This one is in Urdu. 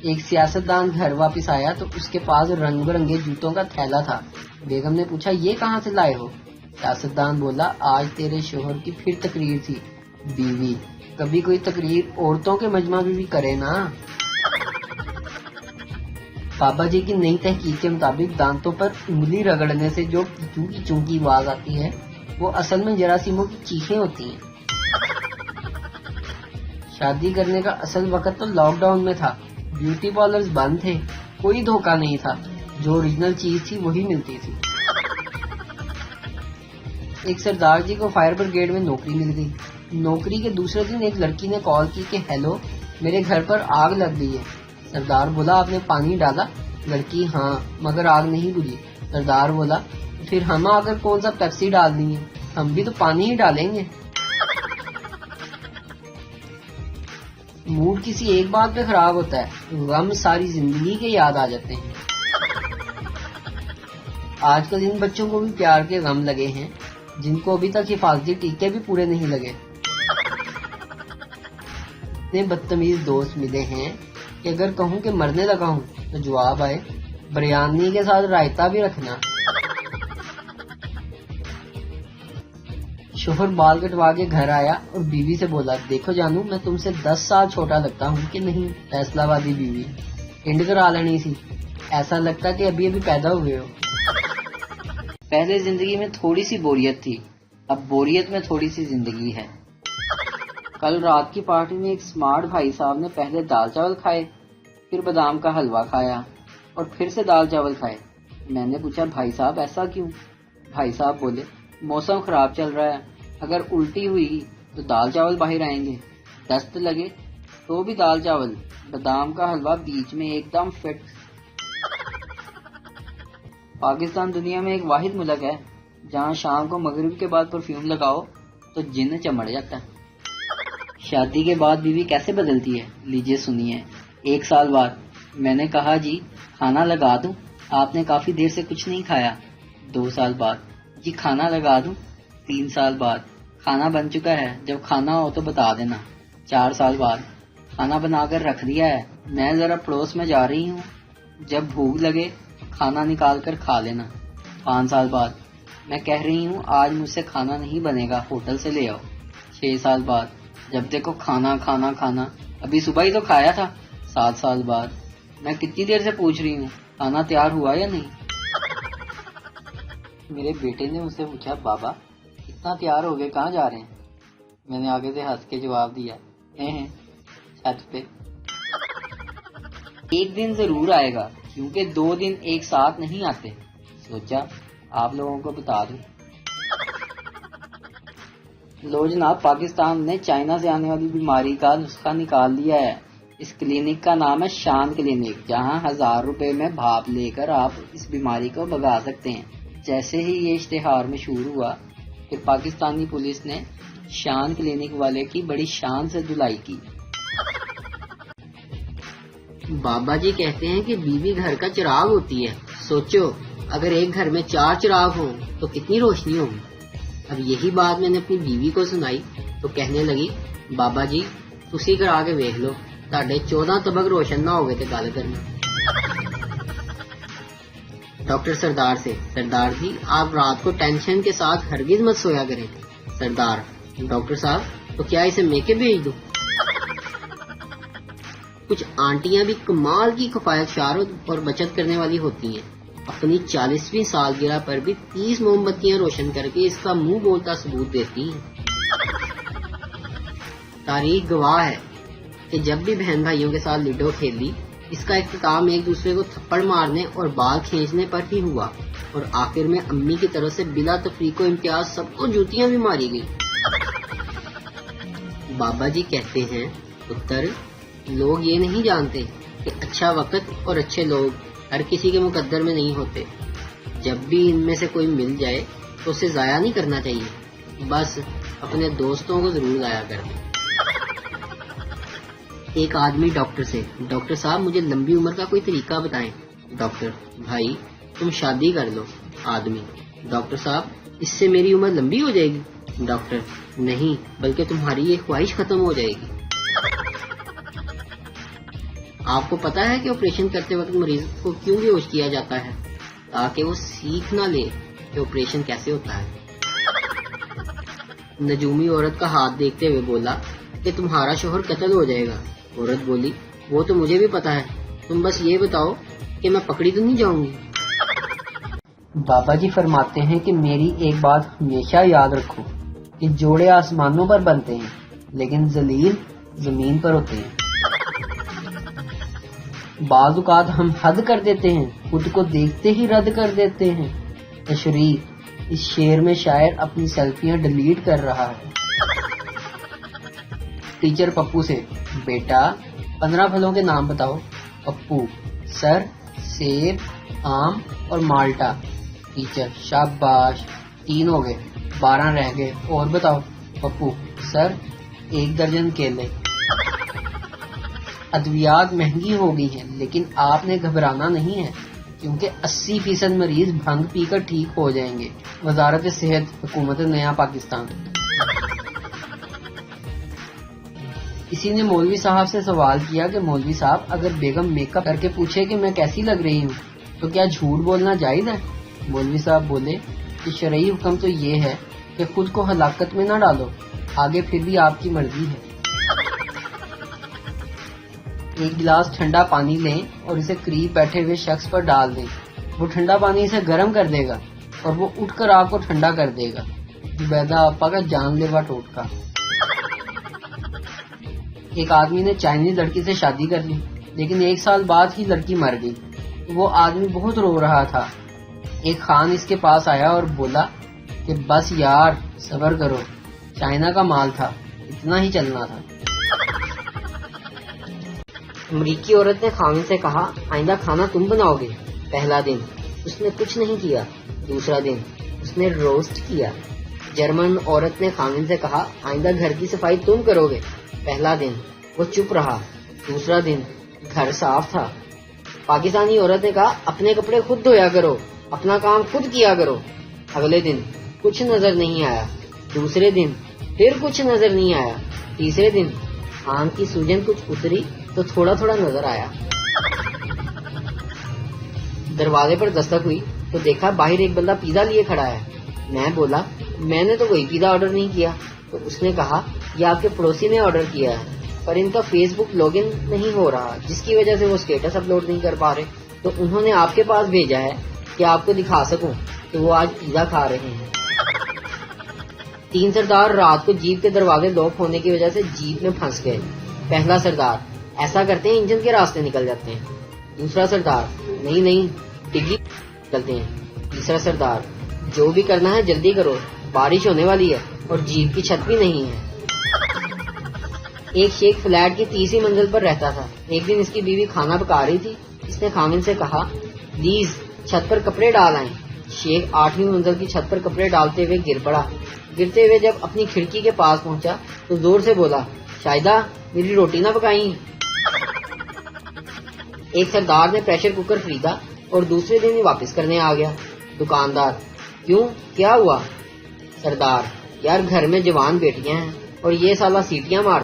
ایک سیاستدان گھر واپس آیا تو اس کے پاس رنگ برنگے جوتوں کا تھیلا تھا۔ بیگم نے پوچھا یہ کہاں سے لائے ہو؟ سیاستدان بولا آج تیرے شوہر کی پھر تقریر تھی۔ بیوی کبھی کوئی تقریر عورتوں کے مجمع میں بھی کرے نا۔ بابا جی کی نئی تحقیق کے مطابق دانتوں پر انگلی رگڑنے سے جو کیچوں کی آواز آتی ہے وہ اصل میں جراثیموں کی چیخیں ہوتی ہیں۔ شادی کرنے کا اصل وقت تو لاک ڈاؤن میں تھا، بیوٹی پارلرز بند تھے، کوئی دھوکہ نہیں تھا، جو اوریجنل چیز تھی وہی ملتی تھی۔ ایک سردار جی کو فائر بریگیڈ میں نوکری مل گئی۔ نوکری کے دوسرے دن ایک لڑکی نے کال کی کہ ہیلو میرے گھر پر آگ لگ گئی ہے۔ سردار بولا آپ نے پانی ڈالا؟ لڑکی ہاں مگر آگ نہیں بجھی۔ سردار بولا پھر ہم آ کر کون سا پیپسی ڈال دیں گے، ہم بھی تو پانی ہی ڈالیں گے۔ موڈ کسی ایک بات پہ خراب ہوتا ہے، غم ساری زندگی کے یاد آ جاتے ہیں۔ آج کل ان بچوں کو بھی پیار کے غم لگے ہیں جن کو ابھی تک حفاظتی ٹیکے بھی پورے نہیں لگے۔ اتنے بدتمیز دوست ملے ہیں کہ اگر کہوں کہ مرنے لگا ہوں تو جواب آئے بریانی کے ساتھ رائتا بھی رکھنا۔ شوہر بال کٹوا کے گھر آیا اور بیوی سے بولا دیکھو جانو میں تم سے 10 سال چھوٹا لگتا ہوں کہ نہیں؟ فیصلہ بادی بیوی ہنڈ کرا لینی سی، ایسا لگتا کہ ابھی ابھی پیدا ہوئے ہو۔ پہلے زندگی میں تھوڑی سی بوریت تھی، اب بوریت میں تھوڑی سی زندگی ہے۔ کل رات کی پارٹی میں ایک سمارٹ بھائی صاحب نے پہلے دال چاول کھائے، پھر بادام کا حلوہ کھایا اور پھر سے دال چاول کھائے۔ میں نے پوچھا بھائی صاحب ایسا کیوں؟ بھائی صاحب بولے موسم خراب چل رہا ہے، اگر الٹی ہوئی تو دال چاول باہر آئیں گے، دست لگے تو بھی دال چاول، بادام کا حلوہ بیچ میں ایک دم فٹ۔ پاکستان دنیا میں ایک واحد ملک ہے جہاں شام کو مغرب کے بعد پرفیوم لگاؤ تو جن چمڑ جاتا ہے۔ شادی کے بعد بیوی کیسے بدلتی ہے لیجئے سنیے۔ 1 سال بعد میں نے کہا جی کھانا لگا دوں؟ آپ نے کافی دیر سے کچھ نہیں کھایا۔ 2 سال بعد جی کھانا لگا دوں؟ 3 سال بعد کھانا بن چکا ہے، جب کھانا ہو تو بتا دینا۔ 4 سال بعد کھانا بنا کر رکھ دیا ہے، میں ذرا پڑوس میں جا رہی ہوں، جب بھوک لگے کھانا نکال کر کھا لینا۔ 5 سال بعد میں کہہ رہی ہوں آج مجھ سے کھانا نہیں بنے گا، ہوٹل سے لے آؤ۔ 6 سال بعد جب دیکھو کھانا کھانا کھانا، ابھی صبح ہی تو کھایا تھا۔ 7 سال بعد میں کتنی دیر سے پوچھ رہی ہوں کھانا تیار ہوا یا نہیں؟ میرے بیٹے نے مجھ سے پوچھا بابا اتنا تیار ہو گئے کہاں جا رہے ہیں؟ میں نے آگے سے ہنس کے جواب دیا ہیں چھت پہ۔ ایک دن ضرور آئے گا کیونکہ 2 دن ایک ساتھ نہیں آتے، سوچا آپ لوگوں کو بتا دوں۔ لو جناب پاکستان نے چائنا سے آنے والی بیماری کا نسخہ نکال لیا ہے۔ اس کلینک کا نام ہے شان کلینک، جہاں 1000 روپے میں بھاپ لے کر آپ اس بیماری کو بھگا سکتے ہیں۔ جیسے ہی یہ اشتہار مشہور ہوا پھر پاکستانی پولیس نے شان کلینک والے کی بڑی شان سے دھلائی کی۔ بابا جی کہتے ہیں کہ بیوی گھر کا چراغ ہوتی ہے، سوچو اگر ایک گھر میں 4 چراغ ہوں تو کتنی روشنی ہوگی۔ اب یہی بات میں نے اپنی بیوی کو سنائی تو کہنے لگی بابا جی تسی کرا کے ویکھ لو، تہاڈے 14 طبق روشن نہ ہوئے تے گل کرنا۔ ڈاکٹر سردار سے سردار جی آپ رات کو ٹینشن کے ساتھ ہرگز مت سویا کریں۔ سردار ڈاکٹر صاحب تو کیا اسے میکے بھیج دوں؟ کچھ آنٹیاں بھی کمال کی کفایت شعارت اور بچت کرنے والی ہوتی ہیں، اپنی 40ویں سالگرہ پر بھی 30 موم بتیاں روشن کر کے اس کا منہ بولتا ثبوت دیتی ہیں۔ تاریخ گواہ ہے کہ جب بھی بہن بھائیوں کے ساتھ لوڈو کھیلی اس کا اختتام ایک دوسرے کو تھپڑ مارنے اور بال کھینچنے پر ہی ہوا، اور آخر میں امی کی طرف سے بلا تفریق و امتیاز سب کو جوتیاں بھی ماری گئی۔ بابا جی کہتے ہیں پتر لوگ یہ نہیں جانتے کہ اچھا وقت اور اچھے لوگ ہر کسی کے مقدر میں نہیں ہوتے، جب بھی ان میں سے کوئی مل جائے تو اسے ضائع نہیں کرنا چاہیے، بس اپنے دوستوں کو ضرور ضائع کر دیں۔ ایک آدمی ڈاکٹر سے ڈاکٹر صاحب مجھے لمبی عمر کا کوئی طریقہ بتائیں۔ ڈاکٹر بھائی تم شادی کر لو۔ آدمی ڈاکٹر صاحب اس سے میری عمر لمبی ہو جائے گی؟ ڈاکٹر نہیں بلکہ تمہاری یہ خواہش ختم ہو جائے گی۔ آپ کو پتا ہے کہ آپریشن کرتے وقت مریض کو کیوں بے ہوش کیا جاتا ہے؟ تاکہ وہ سیکھ نہ لے کہ آپریشن کیسے ہوتا ہے۔ نجومی عورت کا ہاتھ دیکھتے ہوئے بولا کہ تمہارا شوہر قتل ہو جائے گا۔ عورت بولی وہ تو مجھے بھی پتا ہے، تم بس یہ بتاؤ کہ میں پکڑی تو نہیں جاؤں گی؟ بابا جی فرماتے ہیں کہ میری ایک بات ہمیشہ یاد رکھو کہ جوڑے آسمانوں پر بنتے ہیں لیکن ذلیل زمین پر ہوتے ہیں۔ بعض اوقات ہم حد کر دیتے ہیں، خود کو دیکھتے ہی رد کر دیتے ہیں۔ تشریح: اس شعر میں شاعر اپنی سیلفیاں ڈیلیٹ کر رہا ہے۔ ٹیچر پپو سے: بیٹا 15 پھلوں کے نام بتاؤ۔ پپو: سر، سیب، آم اور مالٹا۔ ٹیچر: شاباش، 3 ہو گئے، 12 رہ گئے، اور بتاؤ۔ پپو: سر، 1 درجن کیلے۔ ادویات مہنگی ہو گئی ہیں لیکن آپ نے گھبرانا نہیں ہے کیونکہ 80% مریض بھنگ پی کر ٹھیک ہو جائیں گے۔ وزارت صحت، حکومت نیا پاکستان۔ کسی نے مولوی صاحب سے سوال کیا کہ مولوی صاحب اگر بیگم میک اپ کر کے پوچھے کہ میں کیسی لگ رہی ہوں تو کیا جھوٹ بولنا جائز ہے؟ مولوی صاحب بولے کہ شرعی حکم تو یہ ہے کہ خود کو ہلاکت میں نہ ڈالو، آگے پھر بھی آپ کی مرضی ہے۔ ایک گلاس ٹھنڈا پانی لیں اور اسے قریب بیٹھے ہوئے شخص پر ڈال دیں، وہ ٹھنڈا پانی اسے گرم کر دے گا اور وہ اٹھ کر آپ کو ٹھنڈا کر دے گا۔ زبیدہ آپا کا جان لیوا ٹوٹکا۔ ایک آدمی نے چائنیز لڑکی سے شادی کر لی لیکن 1 سال بعد ہی لڑکی مر گئی۔ وہ آدمی بہت رو رہا تھا۔ ایک خان اس کے پاس آیا اور بولا کہ بس یار صبر کرو، چائنا کا مال تھا، اتنا ہی چلنا تھا۔ امریکی عورت نے خاوند سے کہا آئندہ کھانا تم بناؤ گے۔ پہلا دن اس نے کچھ نہیں کیا، دوسرا دن اس نے روسٹ کیا۔ جرمن عورت نے خاوند سے کہا آئندہ گھر کی صفائی تم کرو گے۔ پہلا دن وہ چپ رہا، دوسرا دن گھر صاف تھا۔ پاکستانی عورت نے کہا اپنے کپڑے خود دھویا کرو، اپنا کام خود کیا کرو۔ اگلے دن کچھ نظر نہیں آیا، دوسرے دن پھر کچھ نظر نہیں آیا، تیسرے دن آنکھ کی سوجن کچھ اتری تو تھوڑا تھوڑا نظر آیا۔ دروازے پر دستک ہوئی تو دیکھا باہر ایک بندہ پیزا لیے کھڑا ہے۔ میں بولا میں نے تو کوئی پیزا آرڈر نہیں کیا۔ تو اس نے کہا یہ آپ کے پڑوسی نے آرڈر کیا ہے پر ان کا فیس بک لاگ ان نہیں ہو رہا جس کی وجہ سے وہ اسٹیٹس اپلوڈ نہیں کر پا رہے، تو انہوں نے آپ کے پاس بھیجا ہے کہ آپ کو دکھا سکوں کہ وہ آج پیزا کھا رہے ہیں۔ 3 سردار رات کو جیپ کے دروازے لاک ہونے کی وجہ سے جیپ میں پھنس گئے۔ پہلا سردار ایسا کرتے ہیں انجن کے راستے نکل جاتے ہیں۔ دوسرا سردار نہیں ڈگی نکلتے ہیں۔ تیسرا سردار جو بھی کرنا ہے جلدی کرو، بارش ہونے والی ہے اور جیپ کی چھت بھی نہیں ہے۔ ایک شیخ فلیٹ کی 30ویں منزل پر رہتا تھا۔ ایک دن اس کی بیوی کھانا پکا رہی تھی۔ اس نے خاوند سے کہا پلیز چھت پر کپڑے ڈال آئیں۔ شیخ 8ویں منزل کی چھت پر کپڑے ڈالتے ہوئے گر پڑا۔ گرتے ہوئے جب اپنی کھڑکی کے پاس پہنچا تو زور سے بولا شاہدہ میری روٹی نہ پکائیں۔ ایک سردار نے پریشر کوکر خریدا اور دوسرے دن ہی واپس کرنے آ گیا۔ دکاندار کیوں کیا ہوا؟ سردار یار گھر میں جوان بیٹیاں ہیں اور یہ سالہ سیٹیاں مار